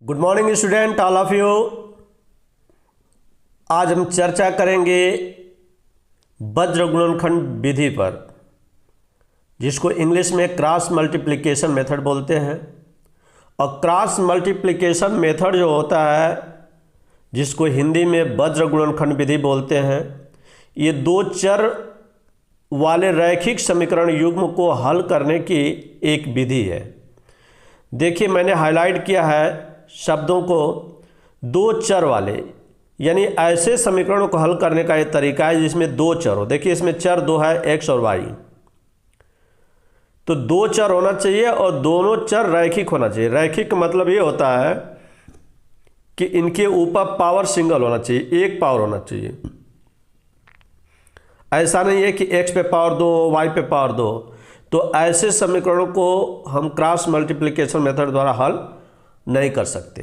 Good morning student all of you. आज हम चर्चा करेंगे वज्र गुणनखंड विधि पर, जिसको इंग्लिश में क्रॉस मल्टीप्लिकेशन मेथड बोलते हैं। और क्रॉस मल्टीप्लिकेशन मेथड जो होता है, जिसको हिंदी में वज्र गुणनखंड विधि बोलते हैं, ये दो चर वाले रैखिक समीकरण युग्म को हल करने की एक विधि है। देखिए, मैंने हाईलाइट किया है शब्दों को, दो चर वाले, यानी ऐसे समीकरणों को हल करने का एक तरीका है जिसमें दो चर हो। देखिए, इसमें चर दो है, एक्स और वाई। तो दो चर होना चाहिए और दोनों चर रैखिक होना चाहिए। रैखिक का मतलब ये होता है कि इनके ऊपर पावर सिंगल होना चाहिए, एक पावर होना चाहिए। ऐसा नहीं है कि एक्स पे पावर दो, वाई पे पावर दो। तो ऐसे समीकरणों को हम क्रॉस मल्टीप्लिकेशन मेथड द्वारा हल नहीं कर सकते।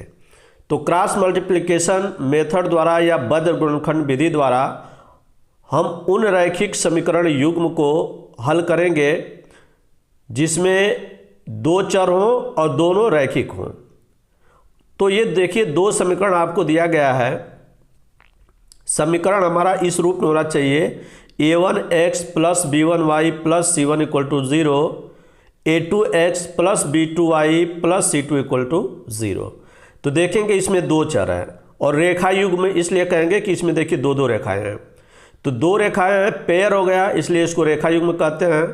तो क्रॉस मल्टीप्लिकेशन मेथड द्वारा या वज्र गुणनखंड विधि द्वारा हम उन रैखिक समीकरण युग्म को हल करेंगे जिसमें दो चर हों और दोनों रैखिक हों। तो ये देखिए, दो समीकरण आपको दिया गया है। समीकरण हमारा इस रूप में होना चाहिए: a1x plus b1y plus c1 equal to 0, a2x plus b2y plus c2 equal to 0। तो देखेंगे इसमें दो चर हैं और रेखा युग्म में इसलिए कहेंगे कि इसमें देखिए दो दो रेखाएं हैं। तो दो रेखाएं हैं, पेयर हो गया, इसलिए इसको रेखा युग्म कहते हैं।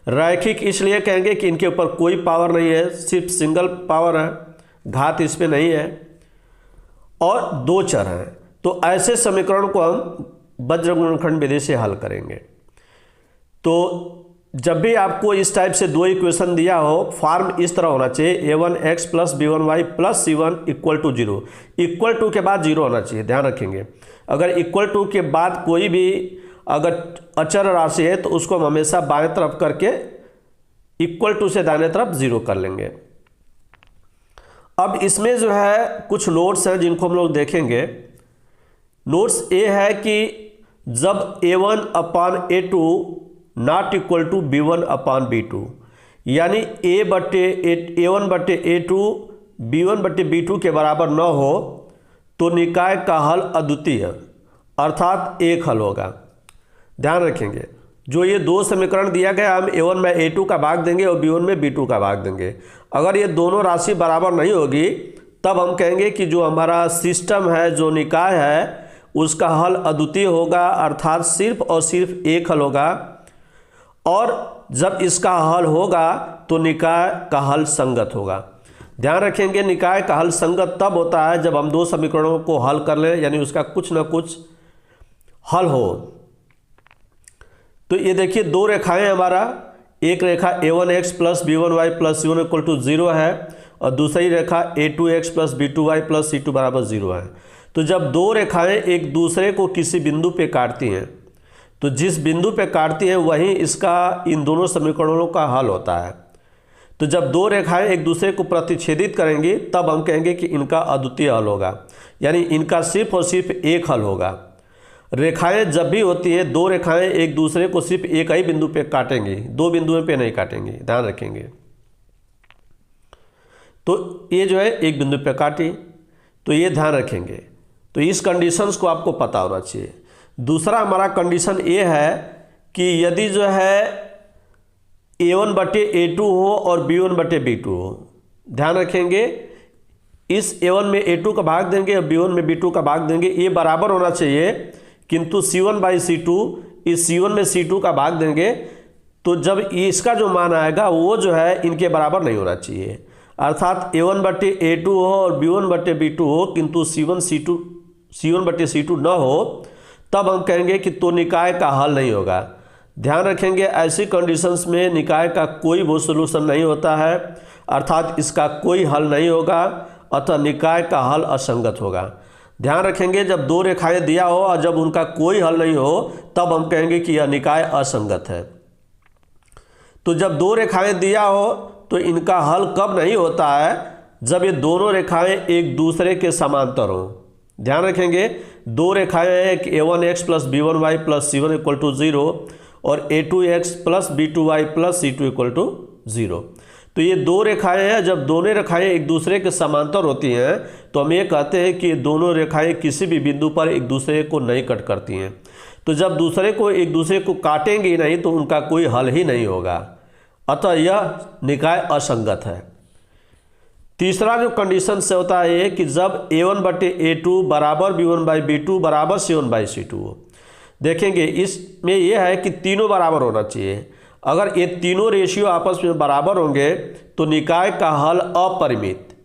रैखिक इसलिए कहेंगे कि इनके ऊपर कोई पावर नहीं है, सिर्फ सिंगल पावर है, घात इस पर नहीं है, और दो चर हैं। तो ऐसे समीकरण को हम वज्र गुणनखंड विधि से हल करेंगे। तो जब भी आपको इस टाइप से दो इक्वेशन दिया हो, फॉर्म इस तरह होना चाहिए: a1x plus b1y plus c1 equal to 0। Equal to के बाद 0 होना चाहिए, ध्यान रखेंगे। अगर इक्वल टू के बाद कोई भी अगर अचर राशि है तो उसको हम हमेशा बाएं तरफ करके इक्वल टू से दाहिने तरफ 0 कर लेंगे। अब इसमें जो है कुछ नोट्स हैं जिनको हम लोग देखेंगे। नोट्स ये है कि जब a1 upon a2 not equal to b1 upon b2, यानी a1 बटे a2 b1 बटे b2 के बराबर न हो तो निकाय का हल अद्वितीय अर्थात एक हल होगा। ध्यान रखेंगे, जो ये दो समीकरण दिया गया, हम a1 में a2 का भाग देंगे और b1 में b2 का भाग देंगे। अगर ये दोनों राशि बराबर नहीं होगी तब हम कहेंगे कि जो हमारा सिस्टम है, जो निकाय है, उसका हल अद्वितीय होगा, अर्थात सिर्फ और सिर्फ एक हल होगा। और जब इसका हल होगा तो निकाय का हल संगत होगा। ध्यान रखेंगे, निकाय का हल संगत तब होता है जब हम दो समीकरणों को हल कर लें, यानी उसका कुछ ना कुछ हल हो। तो ये देखिए, दो रेखाएं हमारा, एक रेखा a1x plus b1y plus c1 equal to 0 है और दूसरी रेखा a2x plus b2y plus c2 बराबर 0 है। तो जब दो रेखाएं एक दूसरे को किसी बिंदु पे काटती हैं, तो जिस बिंदु पे काटती हैं वहीं इसका, इन दोनों समीकरणों का हल होता है। तो जब दो रेखाएं एक दूसरे को प्रतिच्छेदित करेंगी तब हम कहेंगे कि इनका अद्वितीय हल होगा, यानी इनका सिर्फ और सिर्फ एक हल होगा। रेखाएं जब भी होती हैं, दो रेखाएं एक दूसरे को सिर्फ एक ही बिंदु पे काटेंगी, दो बिंदुओं पे नहीं काटेंगी, ध्यान रखेंगे। तो ये जो है एक बिंदु पे काटी, तो ये ध्यान रखेंगे। तो इस कंडीशंस को आपको पता होना चाहिए। दूसरा हमारा कंडीशन ये है कि यदि जो है a1 बटे a2 हो और b1 बटे b2 हो, ध्यान रखेंगे, इस a1 में a2 का भाग देंगे और b1 में b2 का भाग देंगे, ये बराबर होना चाहिए। किंतु c1 बाई c2, इस c1 में c2 का भाग देंगे तो जब इसका जो मान आएगा वो जो है इनके बराबर नहीं होना चाहिए। अर्थात a1 बटे a2 हो और b1 बटे b2 हो, किंतु c1 बटे c2 न हो, तब हम कहेंगे कि तो निकाय का हल नहीं होगा। ध्यान रखेंगे, ऐसी कंडीशंस में निकाय का कोई वो सोल्यूशन नहीं होता है, अर्थात इसका कोई हल नहीं होगा, अतः निकाय का हल असंगत होगा। ध्यान रखेंगे, जब दो रेखाएं दिया हो और जब उनका कोई हल नहीं हो तब हम कहेंगे कि यह निकाय असंगत है। तो जब दो रेखाएं दिया हो तो इनका हल कब नहीं होता है? जब ये दोनों रेखाएं एक दूसरे के समांतर हों। ध्यान रखेंगे, दो रेखाएं हैं कि a1x plus b1y plus c1 equal to 0 और a2x plus b2y plus c2 equal to 0। तो ये दो रेखाएं हैं, जब दोनों रेखाएं एक दूसरे के समांतर होती हैं तो हम ये कहते हैं कि दोनों रेखाएं किसी भी बिंदु पर एक दूसरे को नहीं कट करती हैं। तो जब दूसरे को एक दूसरे को काटेंगे ही नहीं तो उनका कोई हल ही नहीं होगा, अतः यह निकाय असंगत है। तीसरा जो कंडीशन से होता है ये कि जब A1/A2 बराबर B1/B2 बराबर C1/C2 हो। देखेंगे इसमें यह है कि तीनों बराबर होना चाहिए। अगर ये तीनों रेशियो आपस में बराबर होंगे तो निकाय का हल अपरिमित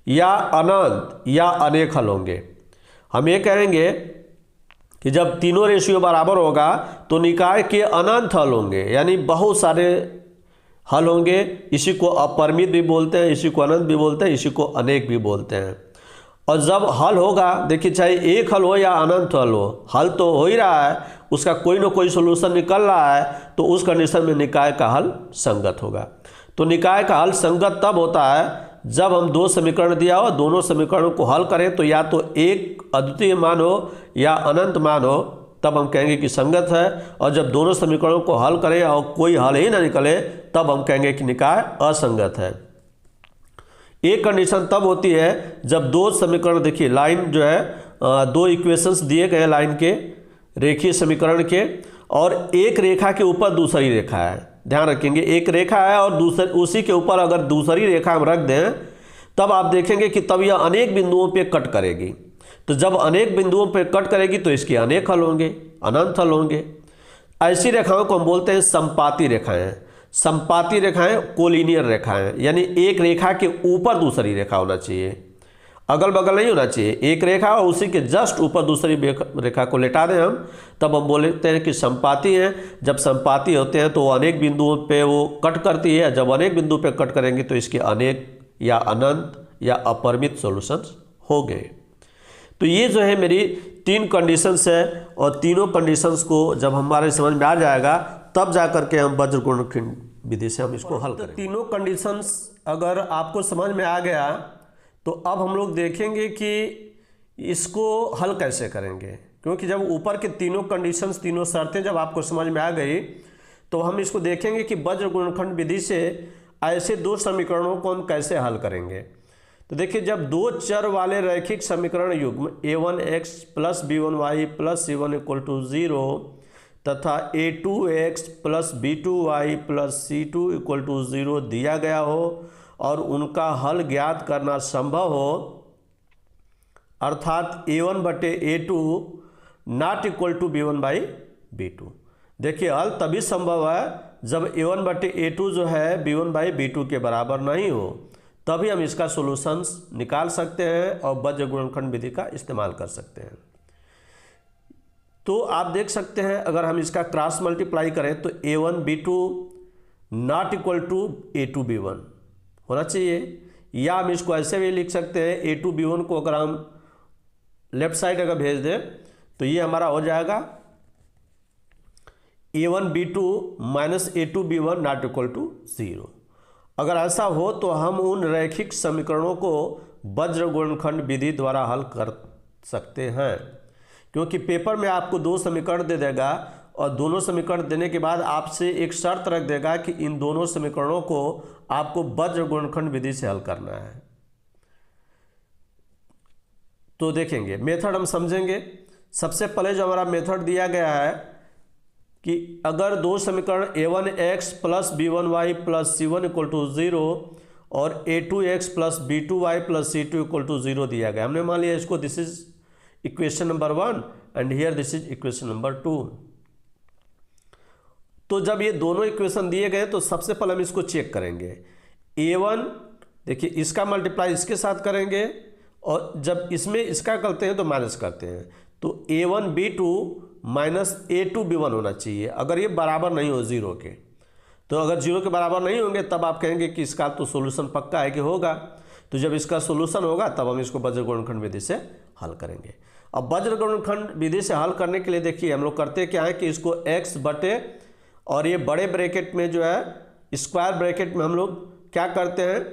या अनंत या अनेक हल होंगे। हम ये कहेंगे कि जब तीनों रेशियो बराबर होगा तो निकाय के अनंत हल होंगे, यानी बहुत सारे हल होंगे। इसी को अपरिमित भी बोलते हैं, इसी को अनंत भी बोलते हैं, इसी को अनेक भी बोलते हैं। और जब हल होगा, देखिए चाहे एक हल हो या अनंत हल हो, हल तो हो ही रहा है, उसका कोई ना कोई सोल्यूशन निकल रहा है, तो उस कंडीशन में निकाय का हल संगत होगा। तो निकाय का हल संगत तब होता है जब हम दो समीकरण दिया हो, दोनों समीकरणों को हल करें तो या तो एक अद्वितीय मान हो या अनंत मान हो, तब हम कहेंगे कि संगत है। और जब दोनों समीकरणों को हल करें और कोई हल ही ना निकले तब हम कहेंगे कि निकाय असंगत है। एक कंडीशन तब होती है जब दो समीकरण, देखिए लाइन जो है दो इक्वेशंस दिए गए लाइन के रेखीय समीकरण के, और एक रेखा के ऊपर दूसरी रेखा है। ध्यान रखेंगे, एक रेखा है और दूसरे उसी के ऊपर अगर दूसरी रेखा हम रख दें तब आप देखेंगे कि तब यह अनेक बिंदुओं पे कट करेगी। तो जब अनेक बिंदुओं पे कट करेगी तो इसके अनेक हल होंगे, अनंत हल होंगे। ऐसी रेखाओं को हम बोलते हैं संपाती रेखाएं। संपाती रेखाएं कोलिनियर रेखाएं, यानी एक रेखा के ऊपर दूसरी रेखा होना चाहिए, अगल बगल नहीं होना चाहिए। एक रेखा और उसी के जस्ट ऊपर दूसरी रेखा को लेटा दें हम, तब हम बोलते हैं कि संपाती हैं। जब संपाती होते हैं तो अनेक बिंदुओं पे वो कट करती है। जब अनेक बिंदु पे कट करेंगे तो इसके अनेक या अनंत या अपरिमित सॉल्यूशंस हो गए। तो ये जो है मेरी तीन कंडीशंस है, और तीनों कंडीशंस को जब हमारे समझ में आ जाएगा तब जा करके हम वज्र गुणनखंड विधि से हम इसको हल करेंगे। तीनों कंडीशंस अगर आपको समझ में आ गया तो अब हम लोग देखेंगे कि इसको हल कैसे करेंगे, क्योंकि जब ऊपर के तीनों कंडीशंस, तीनों शर्तें जब आपको समझ में आ गई तो हम इसको देखेंगे कि वज्र गुणनखंड विधि से ऐसे दो समीकरणों को हम कैसे हल करेंगे। तो देखिए, जब दो चर वाले रैखिक समीकरण युग्म a1x plus b1y plus c1 equal to 0 तथा a2x plus b2y plus c2 equal to 0 दिया गया हो और उनका हल ज्ञात करना संभव हो, अर्थात a1/a2 not equal to b1/b2। देखिए, हल तभी संभव है जब a1/a2 जो है b1/b2 के बराबर नहीं हो, तभी हम इसका सॉल्यूशंस निकाल सकते हैं और वज्र गुणनखंड विधि का इस्तेमाल कर सकते हैं। तो आप देख सकते हैं, अगर हम इसका क्रॉस मल्टीप्लाई करें तो a1b2 not equal to a2b1 होना चाहिए, या हम इसको ऐसे भी लिख सकते हैं, a2b1 को अगर हम लेफ्ट साइड अगर भेज दें तो ये हमारा हो जाएगा a1b2 minus a2b1 not equal to 0। अगर ऐसा हो तो हम उन रैखिक समीकरणों को वज्र गुणनखंड विधि द्वारा हल कर सकते हैं, क्योंकि पेपर में आपको दो समीकरण दे देगा और दोनों समीकरण देने के बाद आपसे एक शर्त रख देगा कि इन दोनों समीकरणों को आपको वज्र गुणनखंड विधि से हल करना है। तो देखेंगे, मेथड हम समझेंगे। सबसे पहले जो हमारा मेथड दिया गया है कि अगर दो समीकरण a1x plus b1y plus c1 equal to 0 और a2x plus b2y plus c2 equal to 0 दिया गया, हमने मान लिया इसको this is equation number 1 and here this is equation number 2। तो जब ये दोनों इक्वेशन दिए गए तो सबसे पहले हम इसको चेक करेंगे। a1, देखिए इसका मल्टीप्लाई इसके साथ करेंगे और जब इसमें इसका करते हैं तो माइनस करते हैं, तो a1b2 माइनस a2b1 होना चाहिए अगर ये बराबर नहीं हो 0 के। तो अगर 0 के बराबर नहीं होंगे तब आप कहेंगे कि इसका तो सोल्यूशन पक्का है कि होगा। तो जब इसका सोल्यूशन होगा तब हम इसको वज्र गुणनखंड विधि से हल करेंगे। अब वज्र गुणनखंड विधि से हल करने के लिए देखिए हम लोग करते क्या है कि इसको x बटे और ये बड़े ब्रैकेट में जो है स्क्वायर ब्रैकेट में हम लोग क्या करते हैं,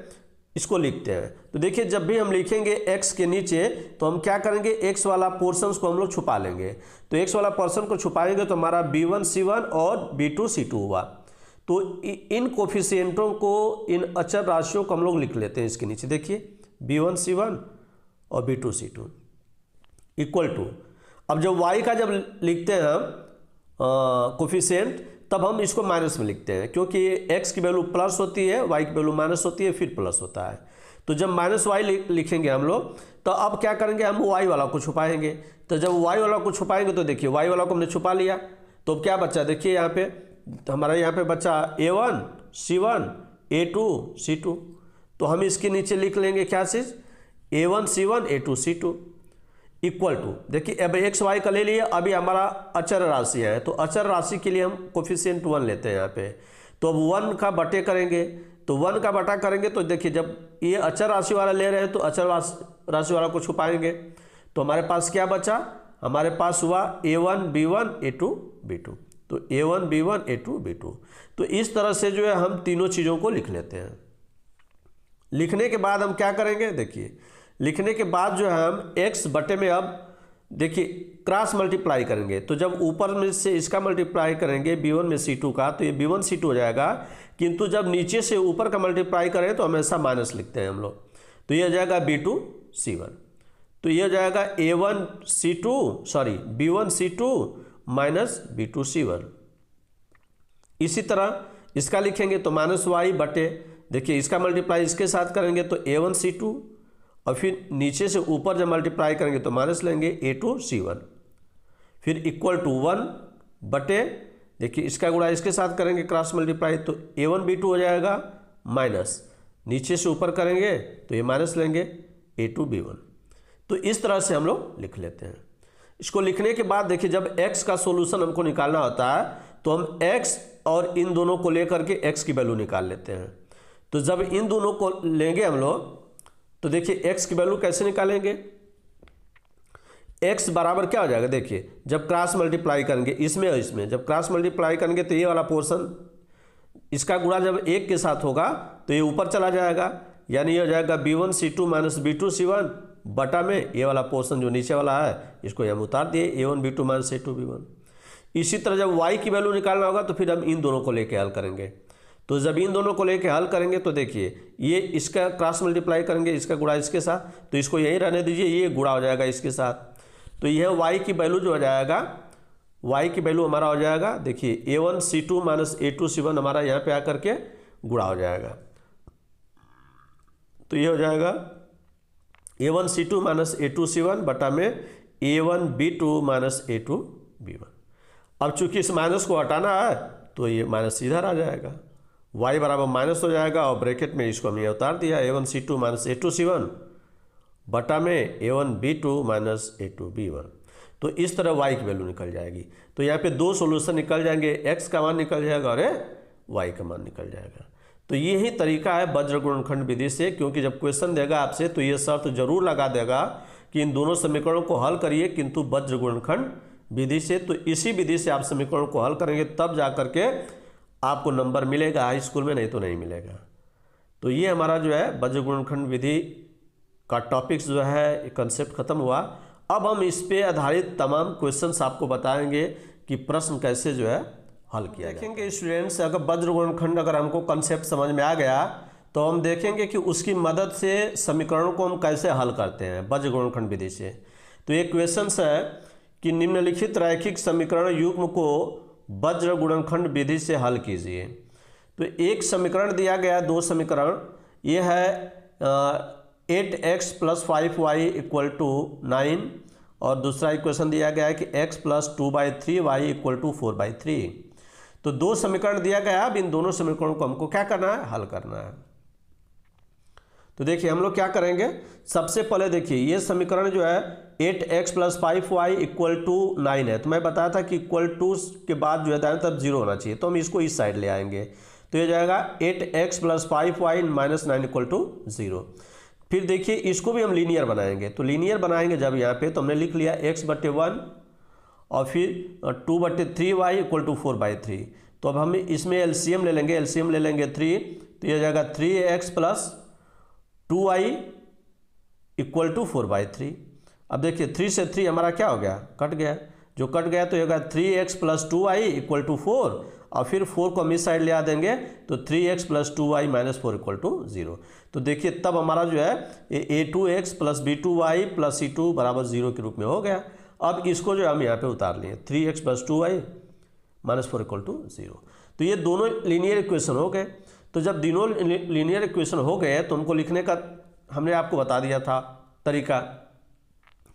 इसको लिखते हैं। तो देखिए, जब भी हम लिखेंगे x के नीचे तो हम क्या करेंगे, x वाला पोर्शन को हम लोग छुपा लेंगे। तो x वाला पोर्शन को छुपाएंगे तो हमारा b1 c1 और b2 c2 हुआ। तो इन कोफिशिएंटों को, इन अचर राशियों को हम लोग लिख लेते हैं इसके नीचे। देखिए b1c1 और b2c2 इक्वल टू, अब जब y का जब लिखते हैं हम कोफिशिएंट, तब हम इसको माइनस में लिखते हैं, क्योंकि x की वैल्यू प्लस होती है, y की वैल्यू माइनस होती है, फिर प्लस होता है। तो जब माइनस वाई लिखेंगे हम लोग, तो अब क्या करेंगे, हम y वाला को छुपाएंगे। तो जब y वाला को छुपाएंगे तो देखिए y वाला को हमने छुपा लिया, तो अब क्या बचा, देखिए यहाँ पे हमारा यहाँ पे बचा a1 c1 a2 c2। तो हम इसके नीचे लिख लेंगे क्या चीज़, a1 c1 a2 c2 equal to, देखिए अब एक्स वाई का ले लिए, अभी हमारा अचर राशि है, तो अचर राशि के लिए हम कोफिशिएंट 1 लेते हैं यहाँ पे। तो अब 1 का बटे करेंगे, तो 1 का बटा करेंगे, तो देखिए जब ये अचर राशि वाला ले रहे हैं तो अचर राशि वाला को छुपाएंगे। तो हमारे पास क्या बचा, हमारे पास हुआ a1 b1 a2 b2। तो a1 b1 a2 b2। तो इस तरह से जो है हम तीनों चीज़ों को लिख लेते हैं। लिखने के बाद हम क्या करेंगे, देखिए लिखने के बाद जो है हम x बटे में अब देखिए क्रॉस मल्टीप्लाई करेंगे। तो जब ऊपर में से इसका मल्टीप्लाई करेंगे b1 में c2 का, तो ये b1 c2 हो जाएगा, किंतु जब नीचे से ऊपर का मल्टीप्लाई करें तो हमेशा माइनस लिखते हैं हम लोग। तो ये हो जाएगा b2 c1। तो ये हो जाएगा b1 c2 minus b2 c1। इसी तरह इसका लिखेंगे तो माइनस वाई बटे, देखिए इसका मल्टीप्लाई इसके साथ करेंगे तो a1 c2, और फिर नीचे से ऊपर जब मल्टीप्लाई करेंगे तो माइनस लेंगे a2 c1, फिर इक्वल टू 1 बटे, देखिए इसका गुणा इसके साथ करेंगे क्रॉस मल्टीप्लाई, तो a1 b2 हो जाएगा, माइनस नीचे से ऊपर करेंगे तो ये माइनस लेंगे a2 b1। तो इस तरह से हम लोग लिख लेते हैं। इसको लिखने के बाद देखिए जब x का सोल्यूशन हमको निकालना होता है तो हम x और इन दोनों को लेकर के x की वैल्यू निकाल लेते हैं। तो जब इन दोनों को लेंगे हम लोग, तो देखिए x की वैल्यू कैसे निकालेंगे, x बराबर क्या हो जाएगा, देखिए जब क्रॉस मल्टीप्लाई करेंगे इसमें और इसमें, जब क्रॉस मल्टीप्लाई करेंगे तो ये वाला पोर्शन इसका गुणा जब एक के साथ होगा तो ये ऊपर चला जाएगा, यानी ये हो जाएगा b1 c2 minus b2 c1 बटा में ये वाला पोर्शन जो नीचे वाला है इसको हम उतार दिए a1 b2 minus a2 b1। इसी तरह जब y की वैल्यू निकालना होगा तो फिर हम इन दोनों को लेके हल करेंगे। तो जब इन दोनों को लेके हल करेंगे तो देखिए ये इसका क्रॉस मल्टीप्लाई करेंगे, इसका गुणा इसके साथ, तो इसको यहीं रहने दीजिए, ये गुणा हो जाएगा इसके साथ। तो यह y की वैल्यू जो हो जाएगा, y की वैल्यू हमारा हो जाएगा, देखिए a1 c2 minus a2 c1 हमारा यहाँ पे आकर के गुणा हो जाएगा। तो ये हो जाएगा a1 c2 minus a2 c1 बटा में a1 b2 minus a2 b1। अब चूंकि इस माइनस को हटाना है तो ये माइनस इधर आ जाएगा, y बराबर माइनस हो जाएगा, और ब्रैकेट में इसको हमने उतार दिया a1 c2 minus a2 c1 बटा में a1 b2 minus a2 b1। तो इस तरह y की वैल्यू निकल जाएगी। तो यहाँ पे दो सॉल्यूशन निकल जाएंगे, x का मान निकल जाएगा और y का मान निकल जाएगा। तो यही तरीका है वज्र गुणनखंड विधि से, क्योंकि जब क्वेश्चन देगा आपसे तो ये शर्त जरूर लगा देगा कि इन दोनों समीकरणों को हल करिए किंतु वज्र गुणनखंड विधि से। तो इसी विधि से आप समीकरणों को हल करेंगे तब जा करके आपको नंबर मिलेगा हाई स्कूल में, नहीं तो नहीं मिलेगा। तो ये हमारा जो है वज्र गुणनखंड विधि का टॉपिक्स जो है कंसेप्ट खत्म हुआ। अब हम इस पे आधारित तमाम क्वेश्चंस आपको बताएंगे कि प्रश्न कैसे जो है हल किया देखेंगे। स्टूडेंट्स अगर वज्र गुणनखंड अगर हमको कंसेप्ट समझ में आ गया तो हम देखेंगे कि उसकी मदद से समीकरणों को हम कैसे हल करते हैं वज्र गुणनखंड विधि से। तो ये क्वेश्चन है कि निम्नलिखित रैखिक समीकरण युग्म को वज्र गुणनखंड विधि से हल कीजिए। तो एक समीकरण दिया गया, दो समीकरण, ये है 8x plus 5y equal to 9, और दूसरा इक्वेशन दिया गया है कि x plus 2/3y equal to 4/3। तो दो समीकरण दिया गया है, अब इन दोनों समीकरणों को हमको क्या करना है, हल करना है। तो देखिए हम लोग क्या करेंगे, सबसे पहले देखिए ये समीकरण जो है 8x plus 5y equal to 9 है। तो मैं बताया था कि इक्वल टू के बाद जो है दाएं तरफ 0 होना चाहिए, तो हम इसको इस साइड ले आएंगे। तो ये जाएगा 8x plus 5y minus 9 equal to 0। फिर देखिए इसको भी हम लीनियर बनाएंगे। तो लीनियर बनाएंगे जब यहाँ पे, तो हमने लिख लिया x/1 और फिर 2/3y इक्वल टू 4/3। तो अब हम इसमें एलसीएम ले लेंगे, एलसीएम ले लेंगे 3, तो ये जाएगा 3x plus 2y equal to 4/3। अब देखिए 3 से 3 हमारा क्या हो गया, कट गया, जो कट गया तो ये होगा 3x plus 2y equal to 4, और फिर 4 को हम इस साइड ले आ देंगे तो 3x plus 2y minus 4 equal to 0। तो देखिए तब हमारा जो है a2x plus b2y plus c2 बराबर 0 के रूप में हो गया। अब इसको जो हम यहाँ पे उतार लिए 3x plus 2y minus 4 equal to 0। तो ये दोनों लीनियर इक्वेशन हो गए। तो जब दोनों लीनियर इक्वेशन हो गए तो उनको लिखने का हमने आपको बता दिया था तरीका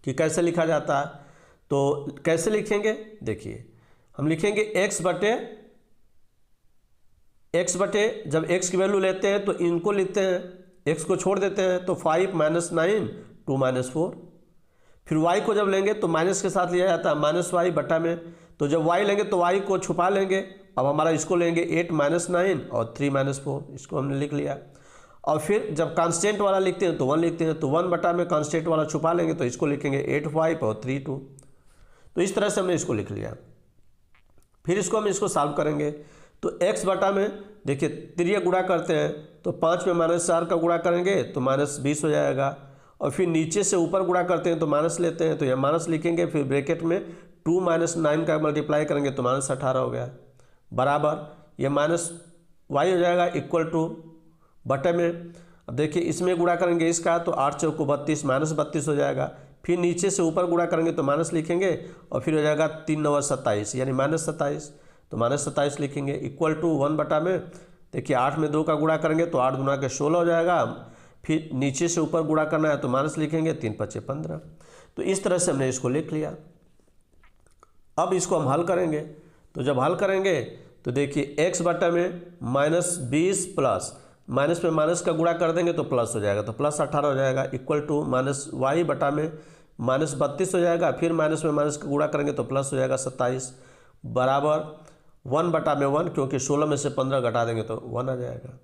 कि कैसे लिखा जाता है। तो कैसे लिखेंगे, देखिए हम लिखेंगे x बटे जब x की वैल्यू लेते हैं तो इनको लिखते हैं, x को छोड़ देते हैं तो 5 माइनस 9 2 माइनस 4। फिर y को जब लेंगे तो माइनस के साथ लिया जाता है माइनस y बटा में, तो जब y लेंगे तो y को छुपा लेंगे। अब हमारा इसको लेंगे 8 माइनस 9 और 3 माइनस 4, इसको हमने लिख लिया। और फिर जब कांस्टेंट वाला लिखते हैं तो 1 लिखते हैं, तो 1 बटा में कांस्टेंट वाला छुपा लेंगे तो इसको लिखेंगे 8 5 और 3 2। तो इस तरह से हमने इसको लिख लिया। फिर इसको हम इसको सॉल्व करेंगे तो x बटा में देखिए त्रिय गुणा करते हैं तो 5 में माइनस 4 का गुणा करेंगे तो माइनस 20 हो जाएगा। और फिर नीचे से ऊपर गुणा करते हैं तो माइनस लेते हैं तो यह माइनस लिखेंगे, फिर ब्रैकेट में 2 माइनस 9 का मल्टीप्लाई करेंगे तो माइनस 18 हो गया बराबर ये माइनस y हो जाएगा इक्वल टू बटे में। अब देखिए इसमें गुणा करेंगे इसका तो 8 चौको 32 माइनस 32 हो जाएगा। फिर नीचे से ऊपर गुणा करेंगे तो माइनस लिखेंगे और फिर हो जाएगा 3 9 27 यानी माइनस 27, तो माइनस 27 लिखेंगे इक्वल टू 1 बटा में देखिए 8 में 2 का गुणा करेंगे तो 8 गुणा के 16 हो जाएगा। फिर नीचे से ऊपर गुणा करना है तो माइनस लिखेंगे 3 5 15। तो इस तरह से हमने इसको लिख लिया। अब इसको हम हल करेंगे तो जब हल करेंगे तो देखिए x बटा में माइनस 20 प्लस माइनस में माइनस का गुणा कर देंगे तो प्लस हो जाएगा तो प्लस 18 हो जाएगा इक्वल टू माइनस y बटा में माइनस 32 हो जाएगा। फिर माइनस में माइनस का गुणा करेंगे तो प्लस हो जाएगा 27 बराबर 1 बटा में 1, क्योंकि 16 में से 15 घटा देंगे तो 1 आ जाएगा।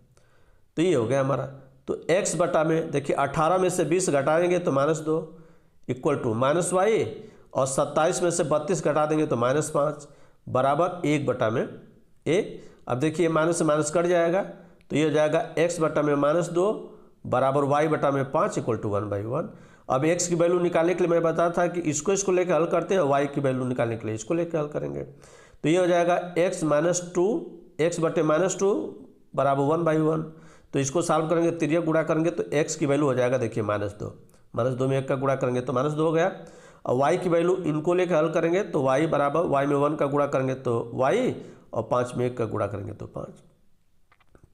तो ये हो गया हमारा। तो x बटा में देखिए 18 में से 20 घटाएंगे तो minus 2 equal to minus y और 27 में से 32 घटा देंगे तो माइनस 5 बराबर 1 बटा में 1। अब देखिए माइनस से माइनस कट जाएगा तो ये हो जाएगा x बटा में माइनस 2 बराबर y बटा में 5 इक्वल टू 1/1। अब x की वैल्यू निकालने के लिए मैं बताया था कि इसको लेकर हल करते हैं, y की वैल्यू निकालने के लिए इसको लेकर हल करेंगे। तो ये हो जाएगा x माइनस 2 x बटे माइनस 2 बराबर 1/1। तो इसको सॉल्व करेंगे, त्रिज्या गुणा करेंगे तो x की वैल्यू हो जाएगा देखिए माइनस 2 में 1 का गुणा करेंगे तो माइनस 2 हो गया। और y की वैल्यू इनको लेकर हल करेंगे तो y बराबर y में 1 का गुणा करेंगे तो y और 5 में 1 का गुणा करेंगे तो 5।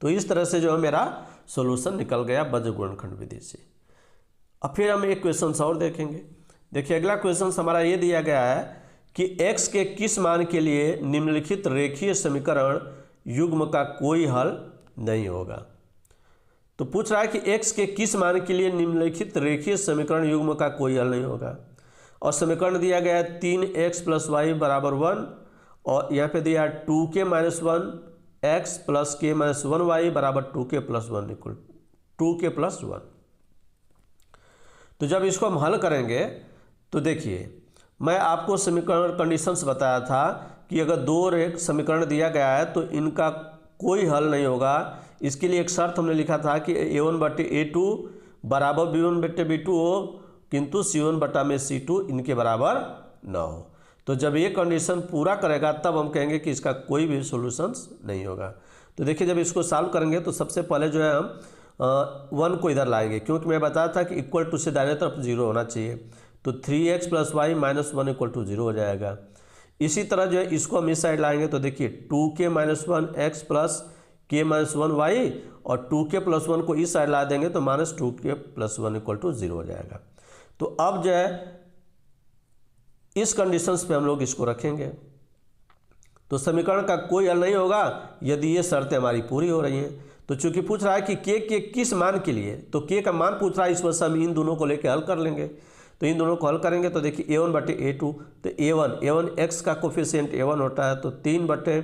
तो इस तरह से जो है मेरा सॉल्यूशन निकल गया बज्र गुणनखंड विधि से। अब फिर हम एक क्वेश्चन और देखेंगे। देखिए अगला क्वेश्चन हमारा ये दिया गया है कि x के किस मान के लिए निम्नलिखित रेखीय समीकरण युग्म का कोई हल नहीं होगा। तो पूछ रहा है कि x के किस मान के लिए निम्नलिखित रेखीय समीकरण युग्म का कोई हल नहीं होगा। और समीकरण दिया गया है 3x प्लस वाई बराबर 1 और यहाँ पे दिया है 2k minus 1 x plus k minus 1 y बराबर 2k plus 1 equal 2k plus 1। तो जब इसको हम हल करेंगे तो देखिए मैं आपको समीकरण कंडीशंस बताया था कि अगर दो रेख समीकरण दिया गया है तो इनका कोई हल नहीं होगा। इसके लिए एक शर्त हमने लिखा था कि a1 बटे a2 बराबर b1 बटे b2 हो, किंतु c1 बटा में c2 इनके बराबर ना हो। तो जब ये कंडीशन पूरा करेगा तब हम कहेंगे कि इसका कोई भी सॉल्यूशंस नहीं होगा। तो देखिए जब इसको सॉल्व करेंगे तो सबसे पहले जो है हम 1 को इधर लाएंगे, क्योंकि मैं बताया था कि इक्वल टू से दाहिने तरफ 0 होना चाहिए। तो 3x plus y minus 1 equal to 0 हो जाएगा। इसी तरह जो है इसको हम इस साइड लाएंगे तो देखिए 2k minus 1 x plus k minus 1 y और 2k प्लस 1 को इस साइड ला देंगे तो minus 2k plus 1 equal to 0 हो जाएगा। तो अब जो है इस कंडीशंस पे हम लोग इसको रखेंगे तो समीकरण का कोई हल नहीं होगा यदि ये शर्तें हमारी पूरी हो रही हैं। तो चूंकि पूछ रहा है कि k के किस मान के लिए, तो k का मान पूछ रहा है, इस वजह से हम इन दोनों को लेकर हल कर लेंगे। तो इन दोनों को हल करेंगे तो देखिए a1 बटे a2, तो a1 x का कोफिशिएंट a1 होता है तो 3 बटे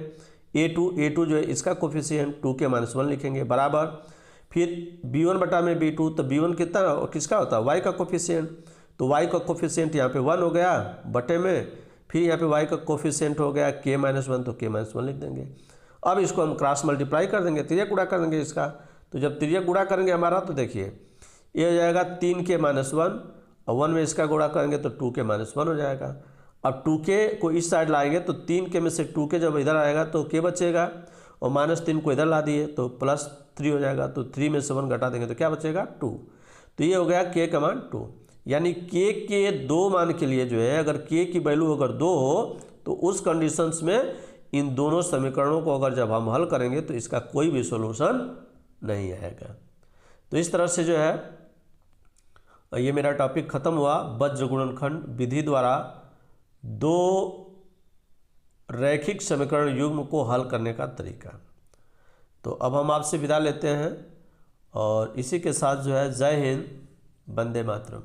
a2 जो है इसका कोफिशिएंट 2k माइनस 1 लिखेंगे बराबर फिर b1 बटा में b2, तो b1 कितना किसका होता है y का कोफिशिएंट, तो y का कोफिशिएंट यहाँ पे 1 हो गया बटे में फिर यहाँ पे y का कोफिशिएंट हो गया k माइनस 1, तो k माइनस 1 लिख देंगे। अब इसको हम क्रॉस मल्टीप्लाई कर देंगे, त्रिज्या गुणा कर देंगे इसका। तो जब त्रिज्या गुणा करेंगे हमारा तो देखिए ये हो जाएगा 3k माइनस 1 और 1 में इसका गुणा करेंगे तो 2k माइनस 1 हो जाएगा। अब 2k को इस साइड लाएंगे तो 3k में से 2k जब इधर आएगा तो k बचेगा, और -3 को इधर ला दिए तो +3 हो जाएगा, तो 3 में से 1 घटा देंगे तो क्या बचेगा 2। तो ये हो गया k का मान 2। यानी k के 2 मान के लिए जो है अगर k की वैल्यू अगर 2 हो तो उस कंडीशंस में इन दोनों समीकरणों को अगर जब हम हल करेंगे तो इसका कोई भी सॉल्यूशन नहीं आएगा। तो इस तरह से जो है ये मेरा टॉपिक खत्म हुआ वज्र गुणनखंड विधि द्वारा 2 रैखिक समीकरण युग्म को हल करने का तरीका। तो अब हम आपसे विदा लेते हैं और इसी के साथ जो है जय हिंद, वंदे मातरम।